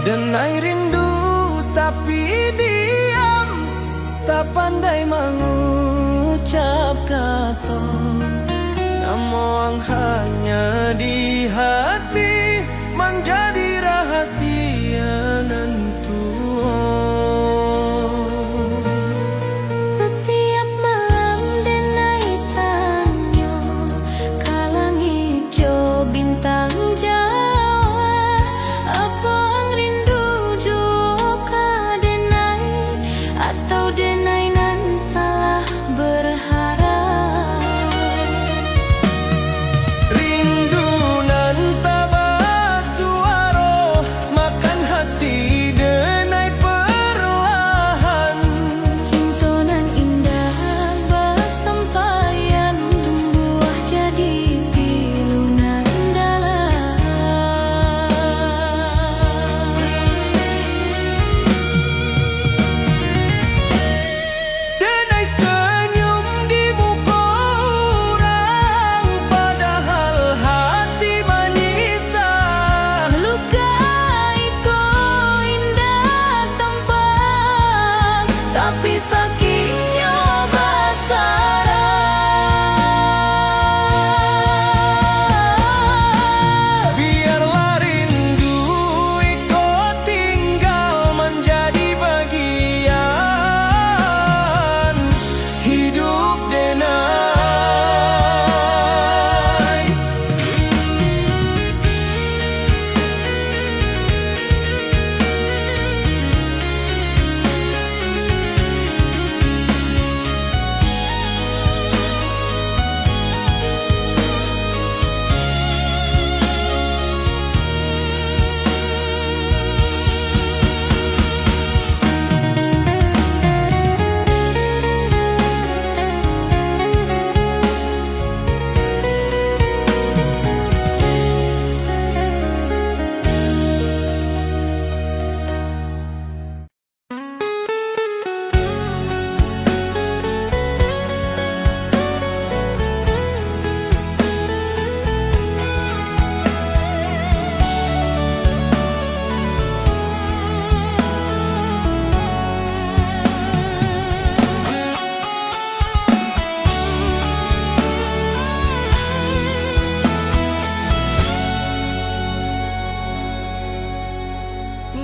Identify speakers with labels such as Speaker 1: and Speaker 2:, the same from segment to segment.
Speaker 1: Denai rindu tapi diam, tak pandai mengucap kata. Namun hanya di hati menjadi rahasia nentu.
Speaker 2: Setiap malam denai tanyo, kalang hijau bintang Jawa. Apa ang rindu juga denai, atau denai nan salah berharap?
Speaker 1: Rindu nan tabah suara makan hati denai perlahan.
Speaker 2: Cinta nan indah bersampaian, tumbuh jadi pilu nan dalam.
Speaker 1: Denai senyum di muka orang, padahal hati menyisah.
Speaker 2: Melukai ko indah tampak, tapi sakitnya basarah.
Speaker 1: Biarlah rindu ikut tinggal menjadi bagian hidup denai.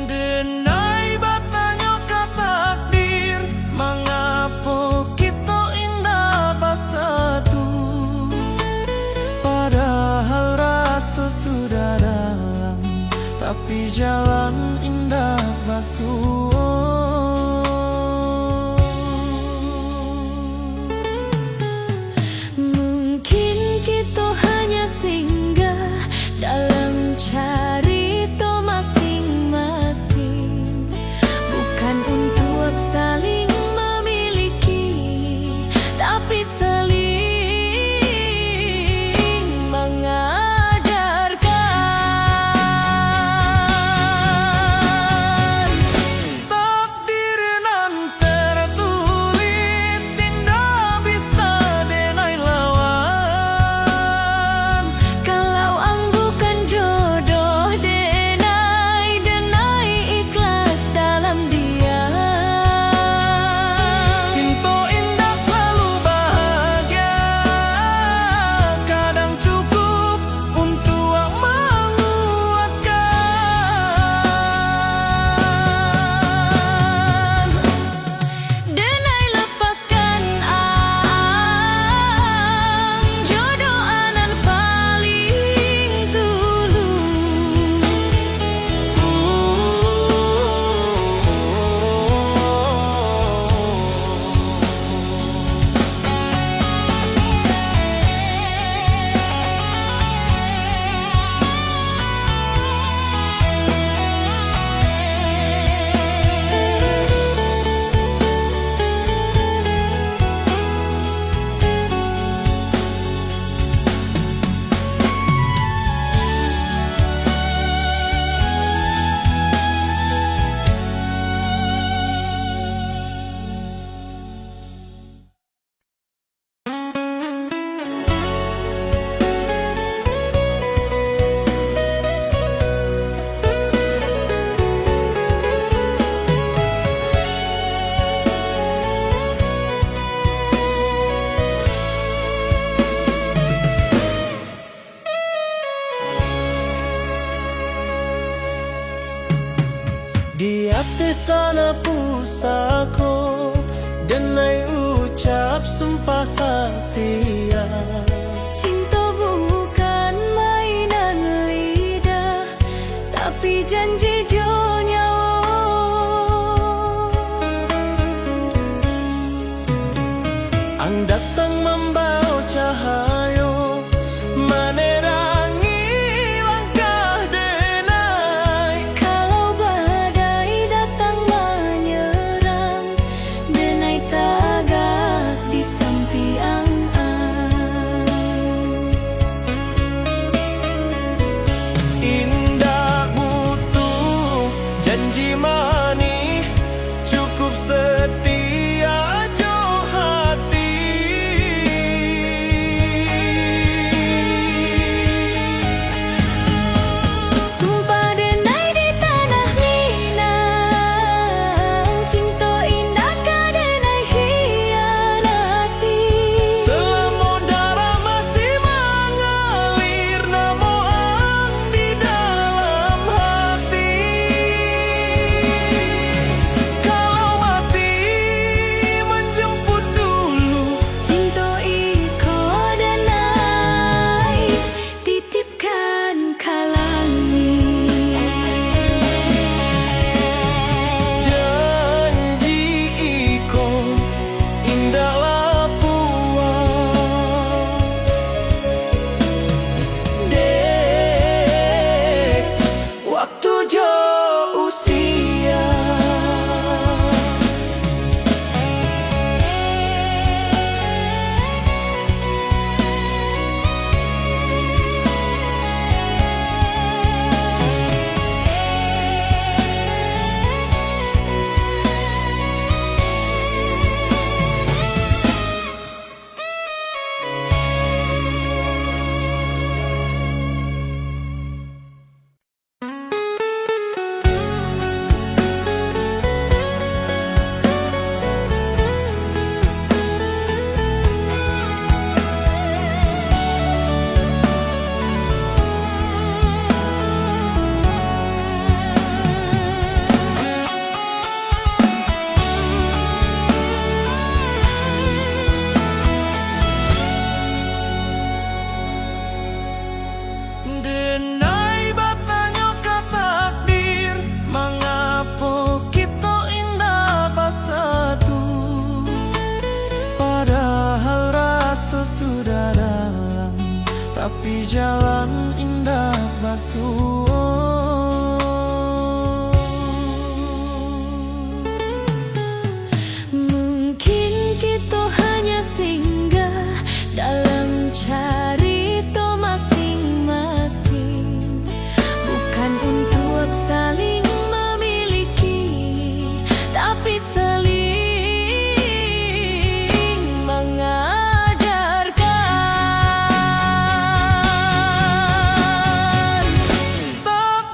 Speaker 1: Denai bertanya ke takdir, mengapa kita indah bersatu? Padahal rasa sudah dalam, tapi jalan indah basuh.
Speaker 2: Mungkin kita hanya singgah dalam cerita masing-masing, bukan untuk saling memiliki, tapi saling mengajarkan.
Speaker 1: ati tanah pusako denai ucap sumpah setia.
Speaker 2: Cinta bukan mainan lidah, tapi janji jo nyawa.
Speaker 1: Ang datang membawa cahayo menerangi langkah denai.
Speaker 2: Kalau badai datang menyerang, denai tagak di sampiang.
Speaker 1: Indah butuh janji manis, cukup setia jo hati.
Speaker 2: Sumpah denai di tanah Minang, cinta indah ka denai hianati.
Speaker 1: Selama darah masih mengalir, namo ang di dalam hati. Kalau mati menjemput dulu,
Speaker 2: Cinta iko denai, titipkan kalangi.
Speaker 1: janji iko indah lapuan. Dek, waktu jo usia. Denai batanya ke takdir, mengapa kita indah bersatu, padahal rasa sudah dalam, tapi jalan indah basuh.
Speaker 2: Mungkin kita hanya singgah dalam carita masing-masing, bukan untuk saling memiliki, tapi saling mengajarkan.
Speaker 1: Tak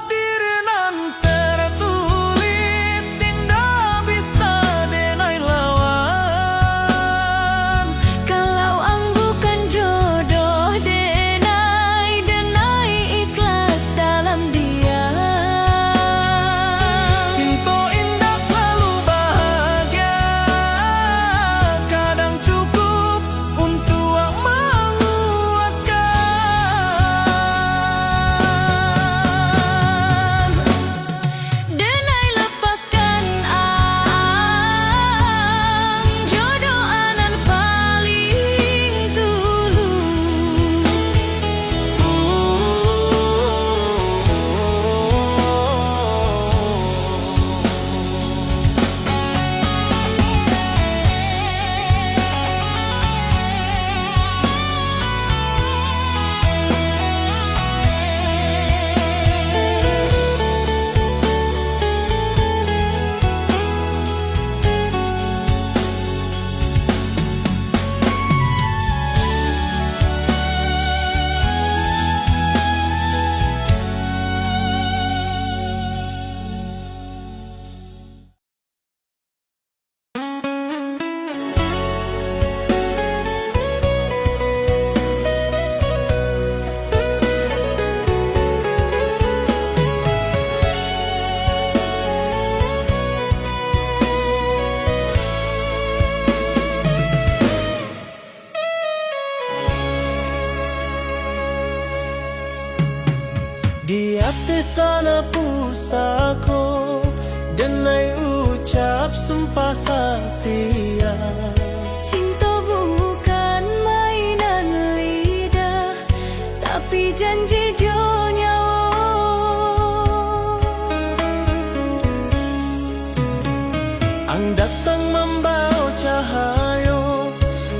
Speaker 1: Di hati tanah pusako denai ucap sumpah setia.
Speaker 2: Cinta bukan mainan lidah, tapi janji jo nyawa.
Speaker 1: Ang datang membawa cahayo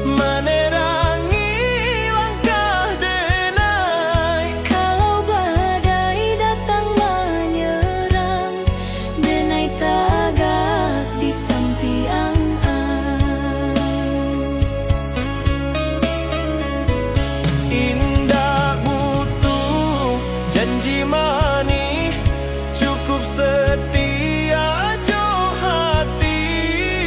Speaker 1: menerangi langkah denai.
Speaker 2: Kalau badai datang menyerang, denai tagak di samping
Speaker 1: Indah butuh janji mani, cukup setia jo hati.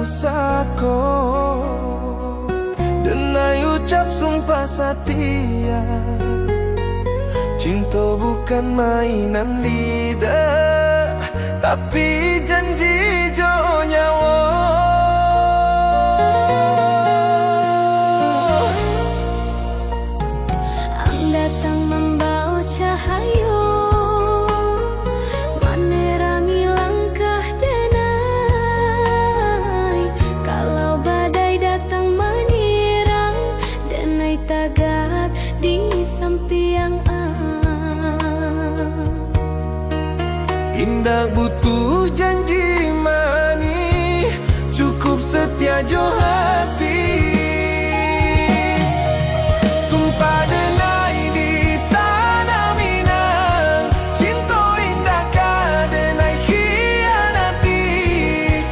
Speaker 1: usako denai ucap sumpah setia. Cinta bukan mainan lidah, tapi janji jo nyawa.
Speaker 2: Ang datang membawa cahaya, menerangi langkah denai. Kalau badai datang menyerang, denai tagak di sampiang
Speaker 1: Indah butuh janji mani, cukup setia jo hati. Sumpah denai di tanah Minang, cinta indah ka denai khianati.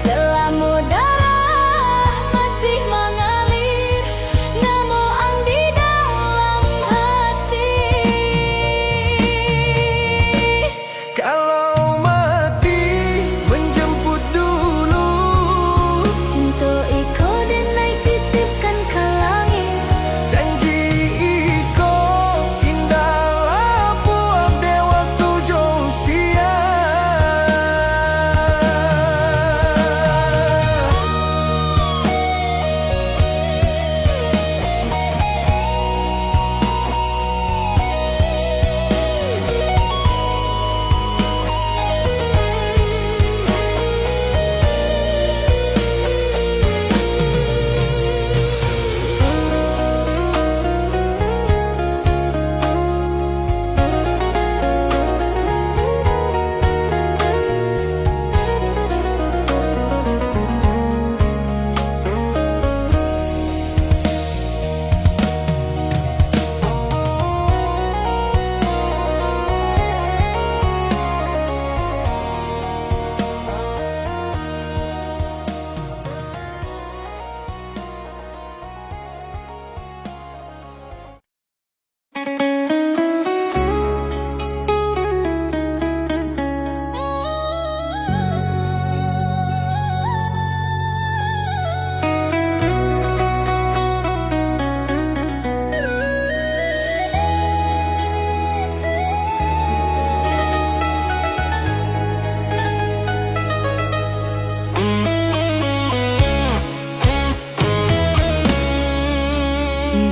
Speaker 2: selama darah masih mengalir, namo ang di dalam hati.
Speaker 1: Kalau mati menjemput dulu,
Speaker 2: Cinta iko denai titipkan ke langit.
Speaker 1: janji iko indahlah buat de waktu jo sia.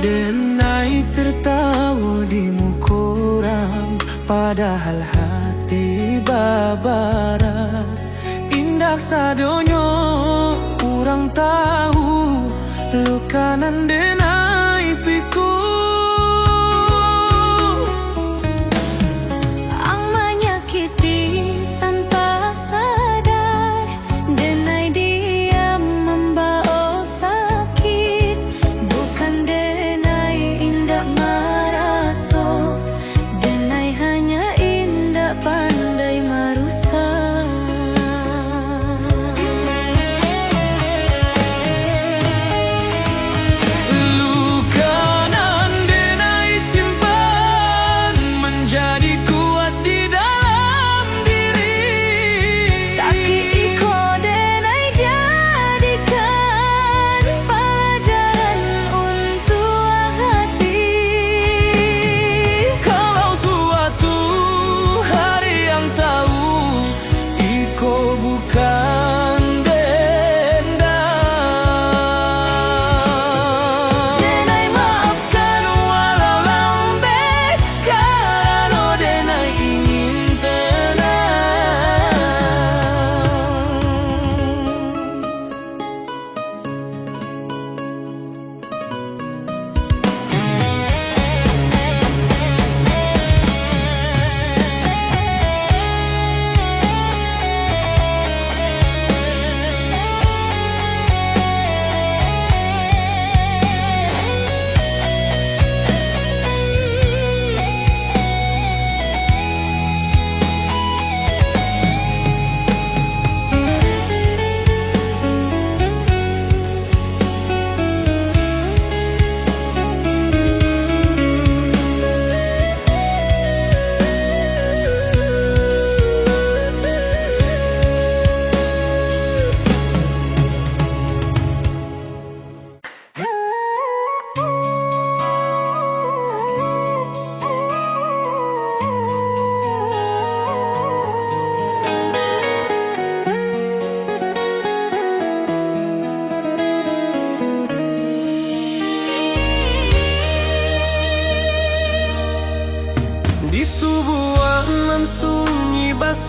Speaker 1: Denai tertawa di mukuram, padahal hati babara. Indah sadonyo kurang tahu, lukanan denai piku.
Speaker 2: Ang menyakiti tanpa sadar, denai diam membawa sakit. Bukan denai indah maraso, denai hanya indah pandai marusak.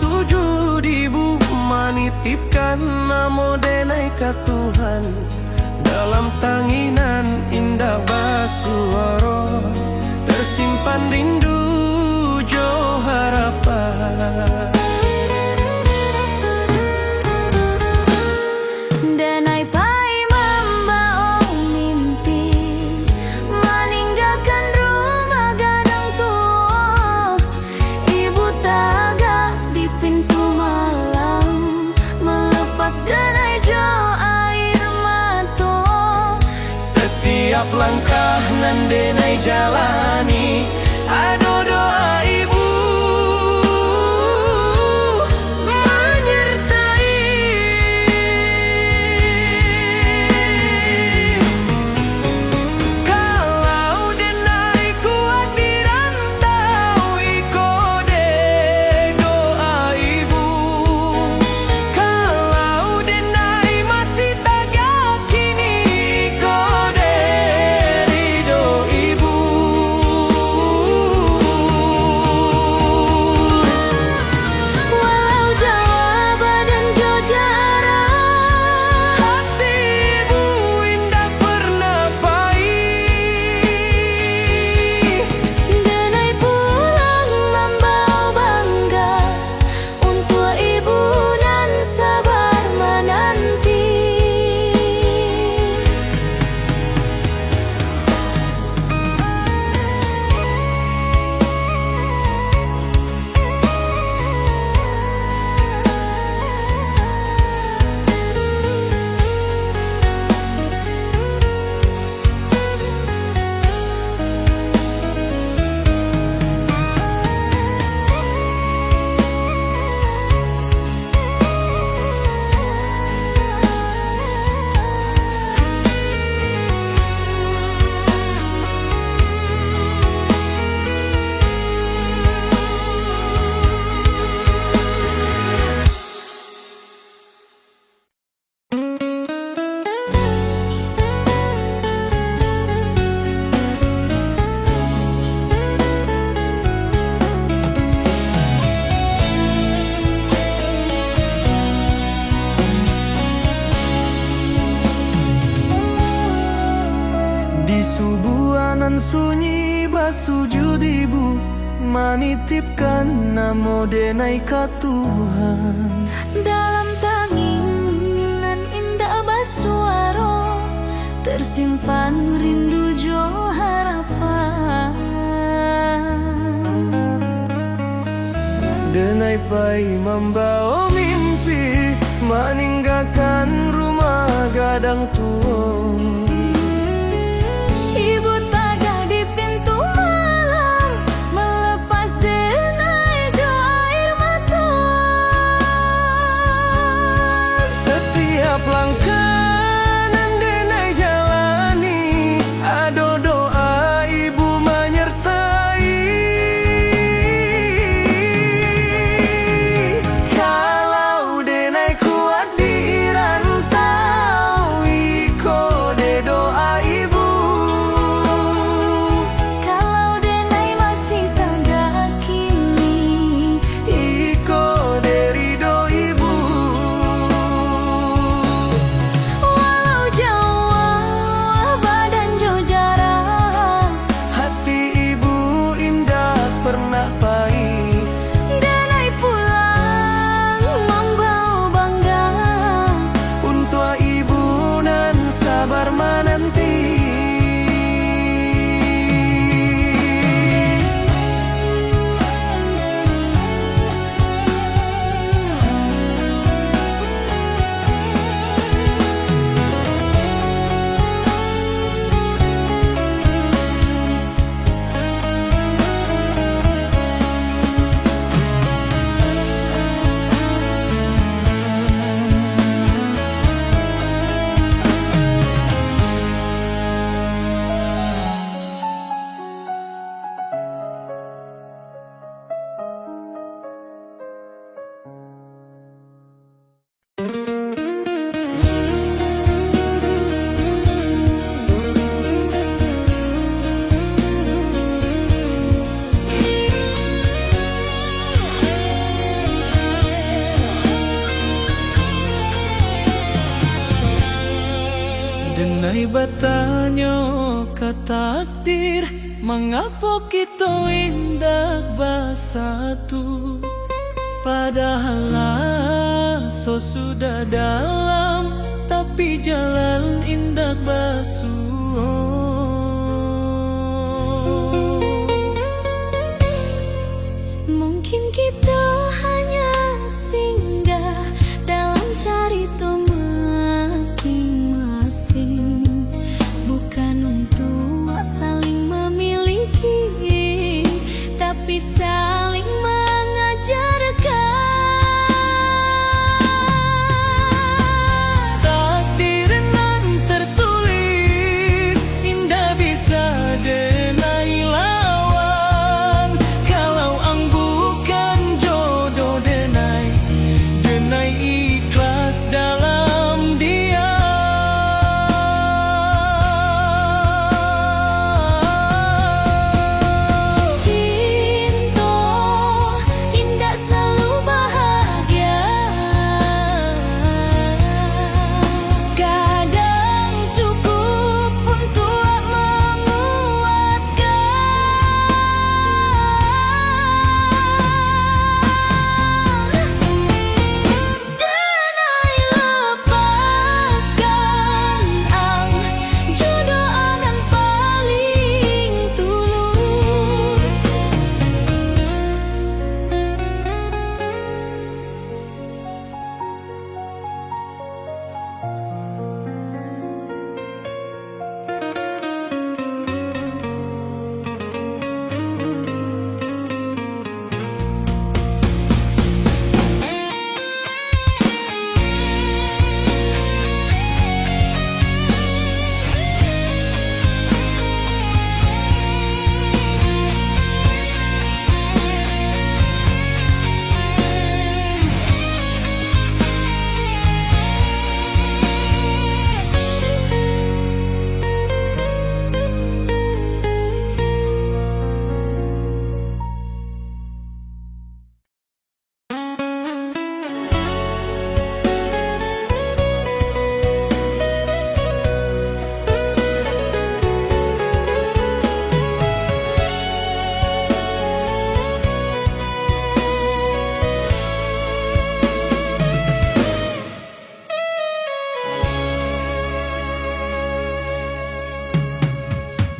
Speaker 1: sujud ibu manitipkan namo denai ka Tuhan. Dalam tanginan indah basuaro tersimpan rindu jo harapan.
Speaker 2: Denai pai membawa mimpi meninggalkan rumah gadang tua. Ibu taga di pintu malam melepas denai jo air mata.
Speaker 1: Setiap langkah nan denai jalani ado doa ibu subuhanan sunyi basujud ibu manitipkan namo denai ka Tuhan.
Speaker 2: Dalam tanginan indah basuaro tersimpan rindu jo harapan.
Speaker 1: Denai pai membawa mimpi meninggalkan rumah gadang tua.
Speaker 2: Ibu taga di pintu malam melepas denai jo air mata.
Speaker 1: Setiap langkah nan denai jalani ado doa ibu menyertai. Kalau denai kuat di rantau iko bertanya ke takdir, mengapa kita indah bersatu? Padahal so sudah dalam, tapi jalan indah basuh.
Speaker 2: Mungkin kita hanya singgah dalam cerita masing-masing, bukan untuk saling memiliki, tapi saling mengajarkan.
Speaker 1: Takdir nan tertulis indah bisa denai lawan, kalau ang bukan jodoh denai ikhlas dalam dia.
Speaker 2: Cinta indah selalu bahagia, kadang cukup untuk menguatkan. Denai lepaskan ang jodoh anan paling tulus.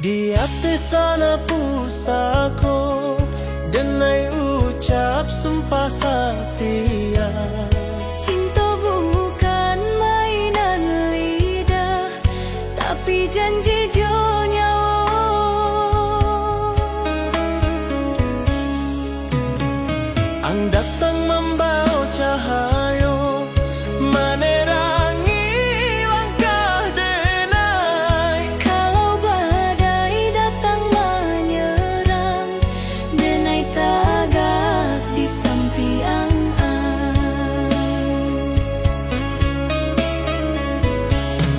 Speaker 1: Di hati tanah pusako denai ucap sumpah setia.
Speaker 2: Cinta bukan mainan lidah, tapi janji jo nyawa.
Speaker 1: Ang datang membawa cahayo menerangi langkah denai.
Speaker 2: Kalau badai datang menyerang, denai tagak di sampiang.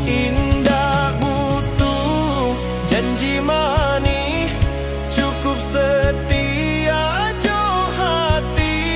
Speaker 1: Indah butuh janji manis, cukup setia jo hati.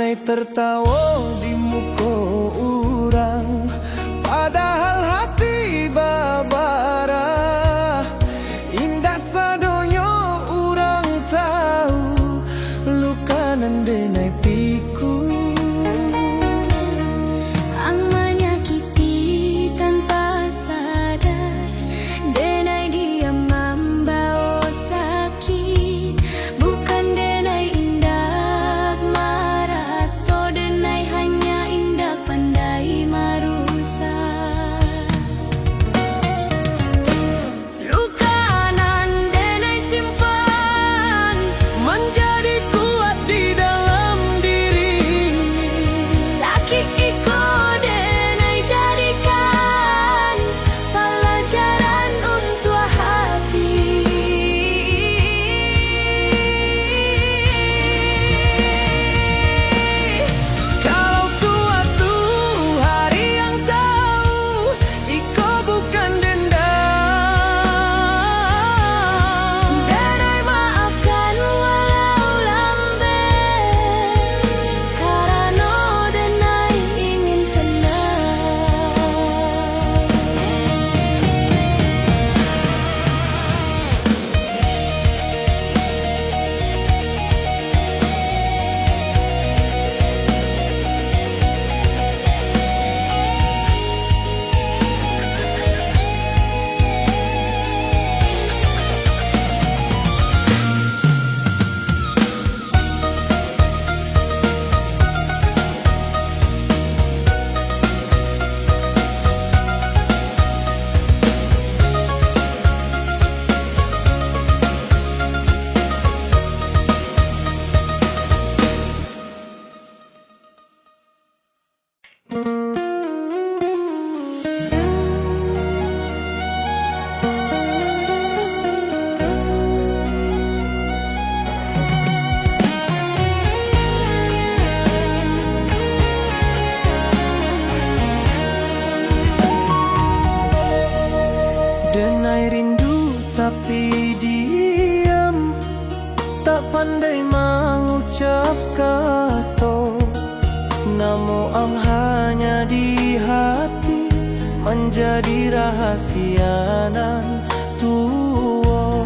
Speaker 1: Denai tertawa di muka orang, padahal hati babara. Indah sadonya orang tahu, lukanan denai piku.
Speaker 2: Ang menyakiti tanpa sadar, denai diam membawa sakit. Bukan denai indah marah, so denai hanya indah pandai marusak. Lukanan denai simpan, menjadi kuat di dalam diri. Sakit iko denai jadikan pelajaran untuk hati.
Speaker 1: Kalau suatu hari yang tahu iko bukan dendam,
Speaker 2: Denai maafkan walau lambat, karena denai ingin tenang.
Speaker 1: Denai rindu tapi diam, tak pandai mengucap kata. Namo am hanya di hati, menjadi rahasia nan tua.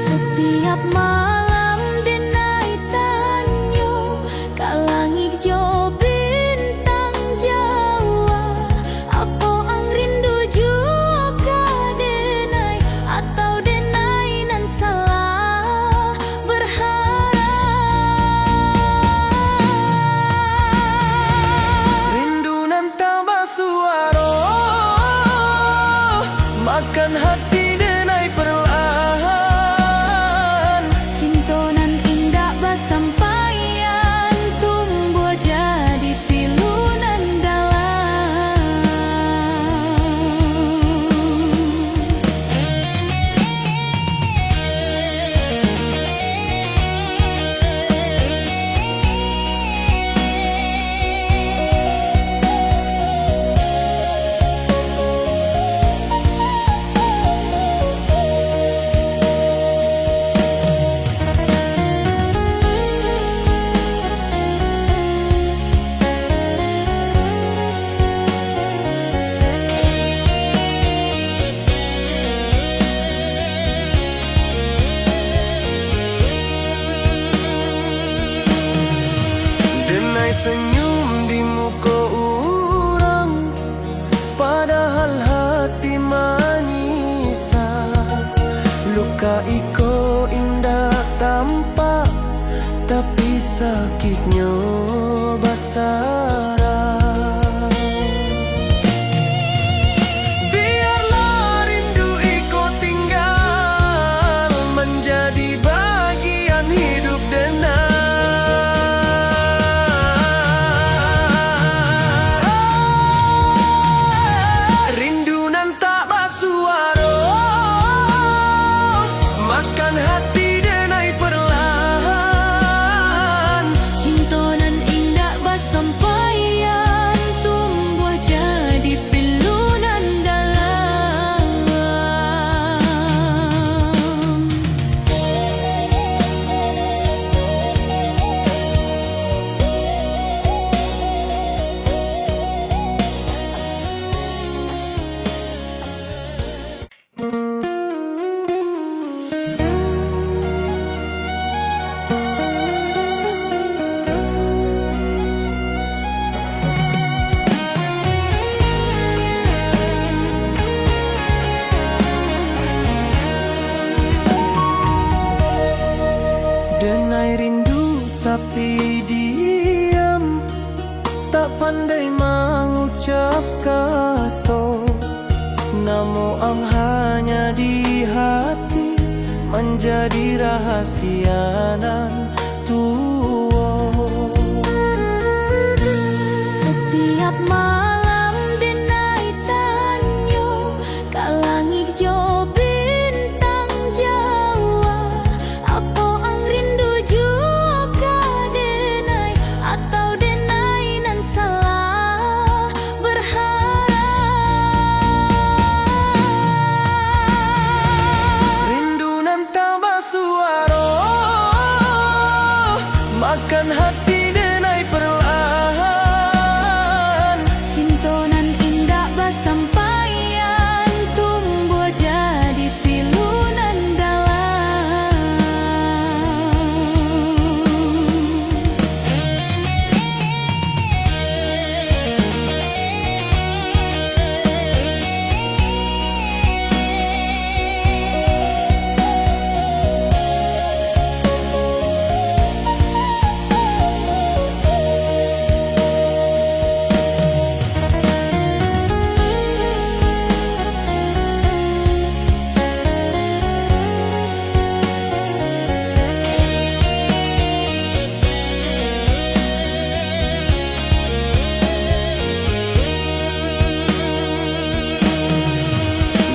Speaker 2: Setiap malam denai tanyo, ka langit jo bintang Jawa. Apa ang rindu juga denai, atau denai nan salah berharap.
Speaker 1: Rindu nan tambah suara, makan hati denai perlahan.
Speaker 2: Cinta nan indah bersampaian, tumbuh jadi pilu nan dalam.
Speaker 1: Denai senyum di muka orang, padahal hati menyisal. Luka iko indah tampak, tapi sakitnya basara. Biarlah rindu iko tinggal, menjadi bagian hidup denai. Rindu nan tak bersuara, makan hati denai perlahan.
Speaker 2: Cinta nan indah bersampaian,
Speaker 1: tapi diam, tak pandai mengucap kata. Namo ang hanya di hati, menjadi rahasia nan tua.
Speaker 2: Setiap malam denai tanyo kalangit jo bintang Jawa. Apa ang rindu jua ka denai, atau denai nan salah berharap.
Speaker 1: Rindu nan tak bersuara, makan hati denai perlahan.
Speaker 2: Cinta nan indah bersampaian, tumbuh jadi pilu nan dalam.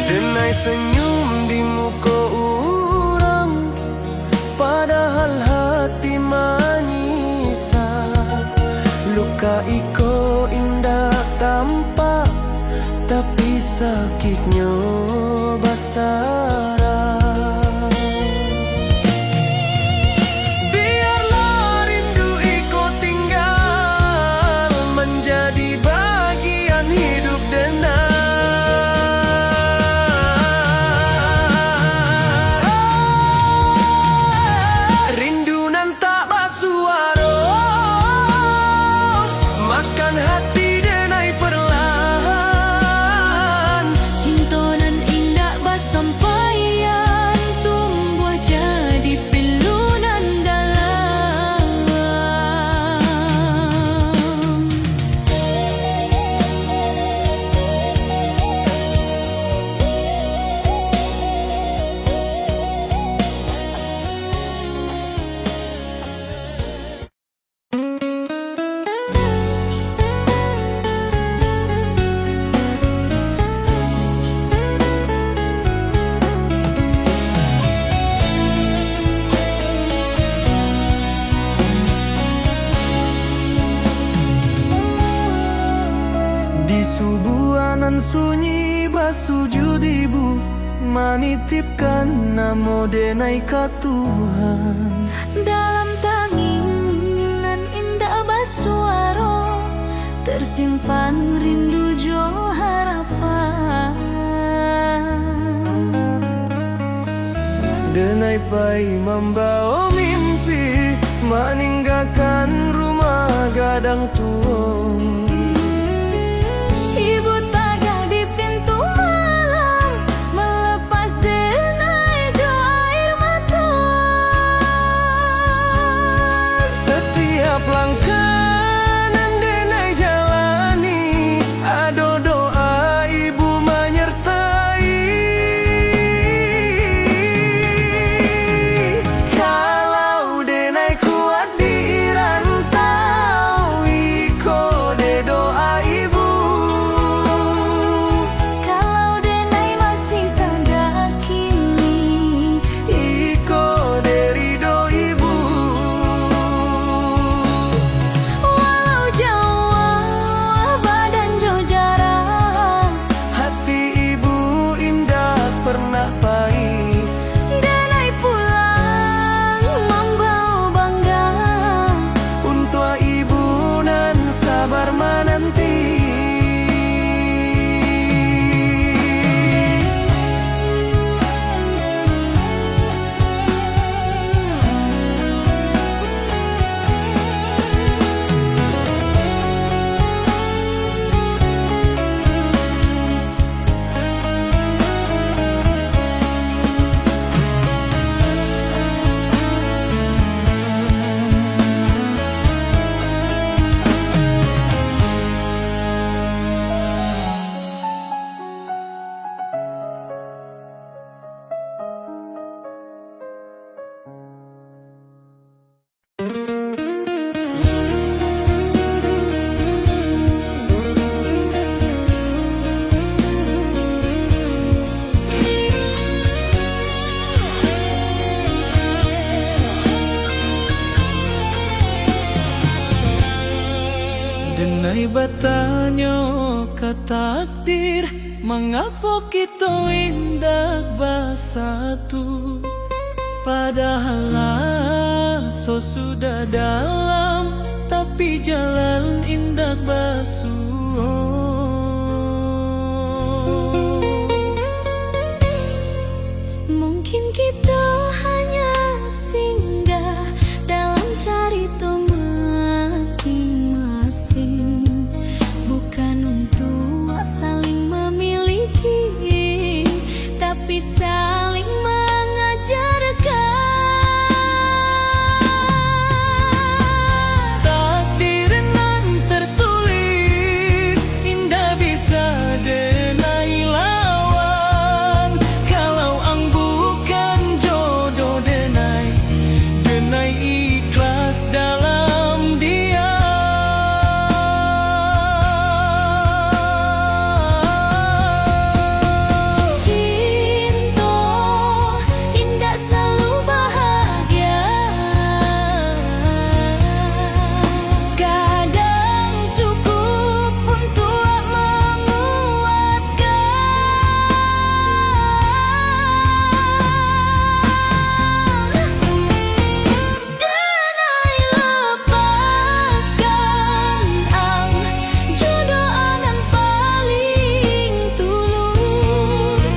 Speaker 1: Denai senyum di muka orang, padahal hati menyisat. Luka iko indah tampak, tapi sakitnya basara. Biarlah rindu iko tinggal, menjadi bagian hidup denai. Rindu nan tak bersuara, makan hati denai perlahan.
Speaker 2: Cinta nan indah bersampaian, tumbuh jadi pilu nan dalam.
Speaker 1: Di subuhanan sunyi basujud ibu, menitipkan namo denai ka Tuhan.
Speaker 2: Dalam tanging nan indah bersuara, tersimpan rindu jo harapan.
Speaker 1: Denai pai membawa mimpi, meninggalkan rumah gadang tua.
Speaker 2: Ibu tagah di pintu malam, melepas denai jo air mata.
Speaker 1: Setiap langkah nan denai jalani, ada doa ibu menyertai. Kalau denai kuat di rantau, iko dedo batanya ke takdir, mengapa kita indah bersatu? Padahal so sudah dalam, tapi jalan indah basuh.
Speaker 2: Mungkin kita hanya singgah dalam cerita masing-masing, bukan untuk saling memiliki, tapi saling mengajarkan.
Speaker 1: Takdir nan tertulis, indah bisa denai lawan. Kalau ang bukan jodoh denai, denai ikhlas dalam dia.
Speaker 2: Cinta indah selalu bahagia, kadang cukup untuk menguatkan. Denai lepaskan ang jodoh anan paling tulus.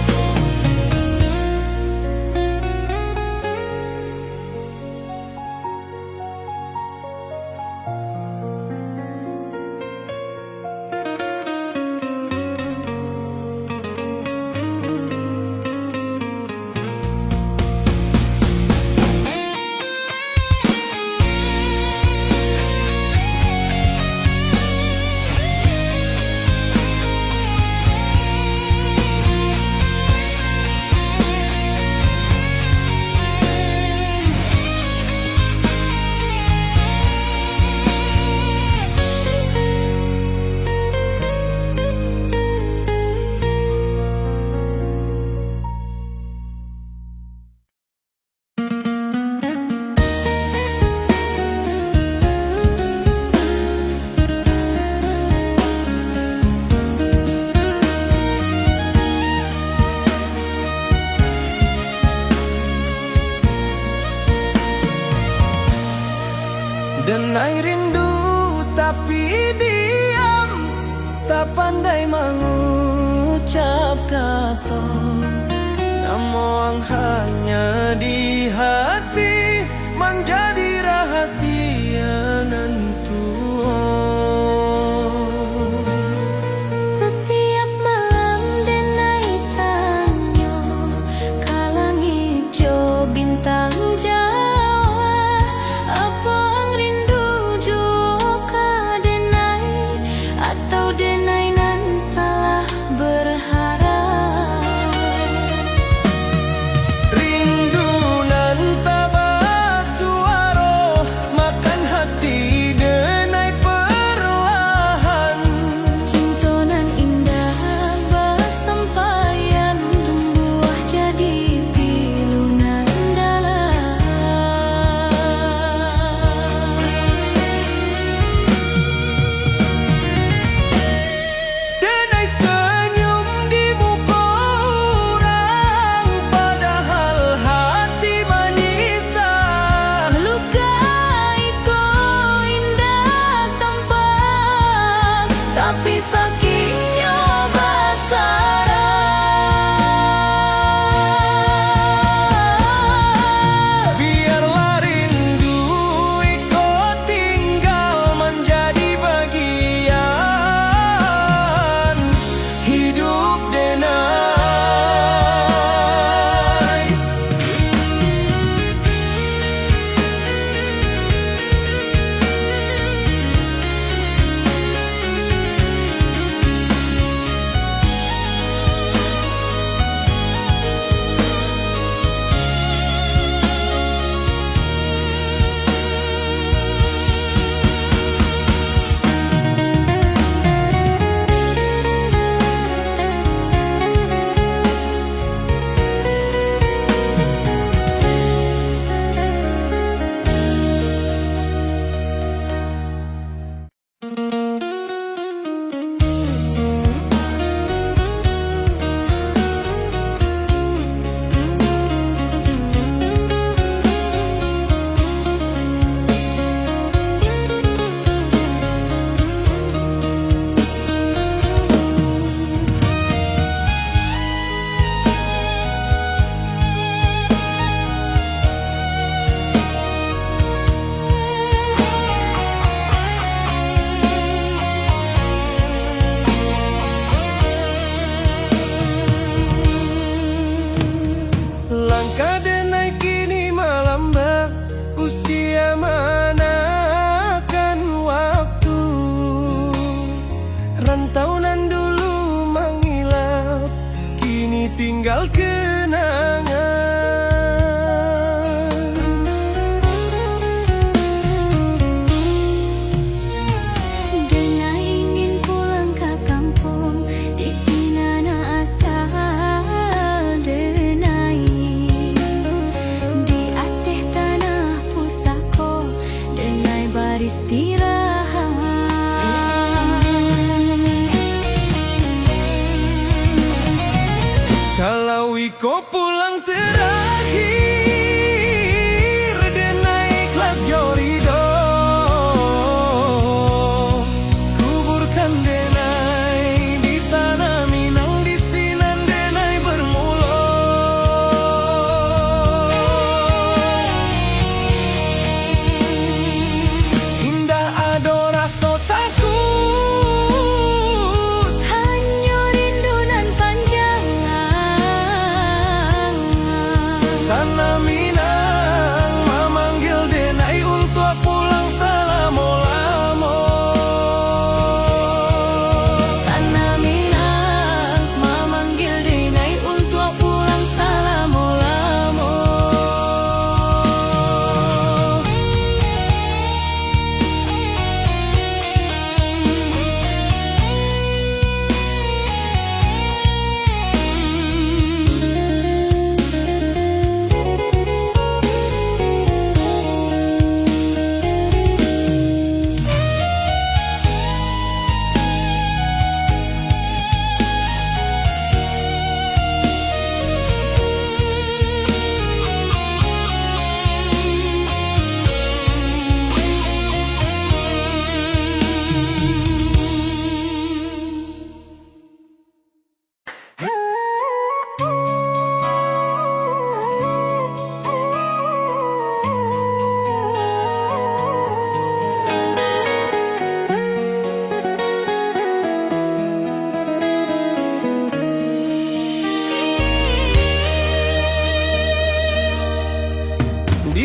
Speaker 1: Denai rindu tapi diam, tak pandai mengucap kata. Namun hanya di hati, menjadi rahasia nantu.
Speaker 2: Setiap malam denai tanya, ka langit jo bintang Jawa, apa ang rindu jo ka denai, atau denai nan salah berharap.
Speaker 1: Rindu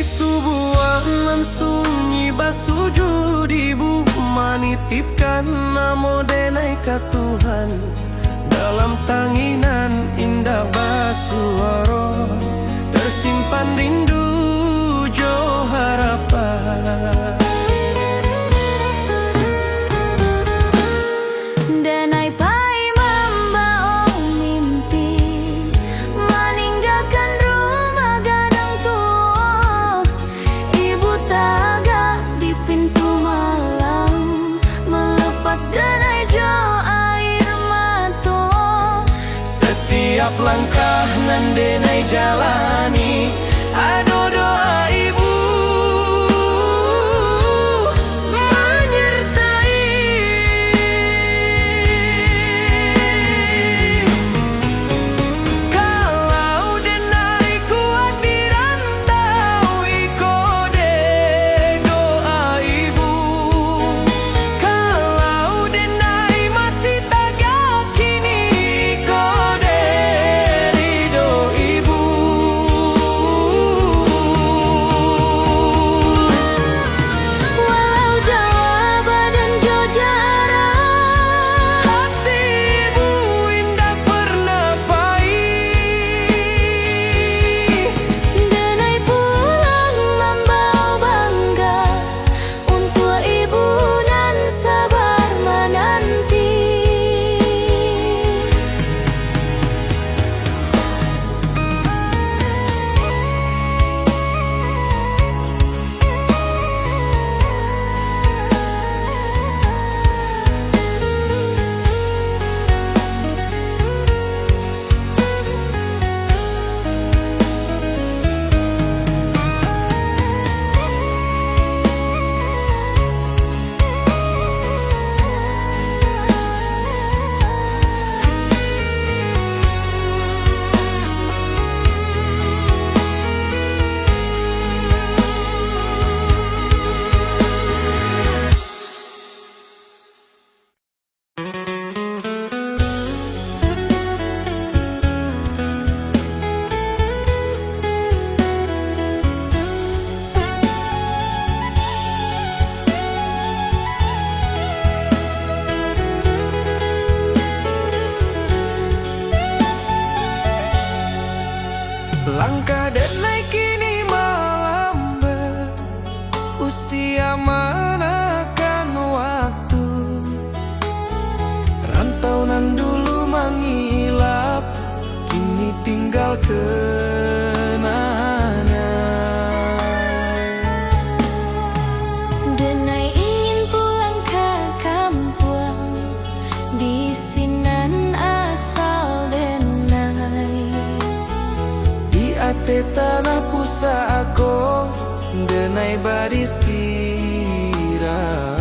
Speaker 1: subuhan sunyi basuju di bu manitipkan namo denai ka Tuhan dalam tanginan indah basuaro tersimpan rindu jo harapan.
Speaker 2: Denai pai membawa mimpi meninggalkan rumah gadang tua. Ibu taga di pintu malam melepas denai jo air mata.
Speaker 1: Setiap langkah nan denai jalani ado doa ibu langkah denai kini melambat, usia menekan waktu. Rantau nan dulu mengilap, kini tinggal kenangan.
Speaker 2: Denai ingin pulang ke kampung, di sinan asal denai.
Speaker 1: Di ate tanah pusako denai badistirahat.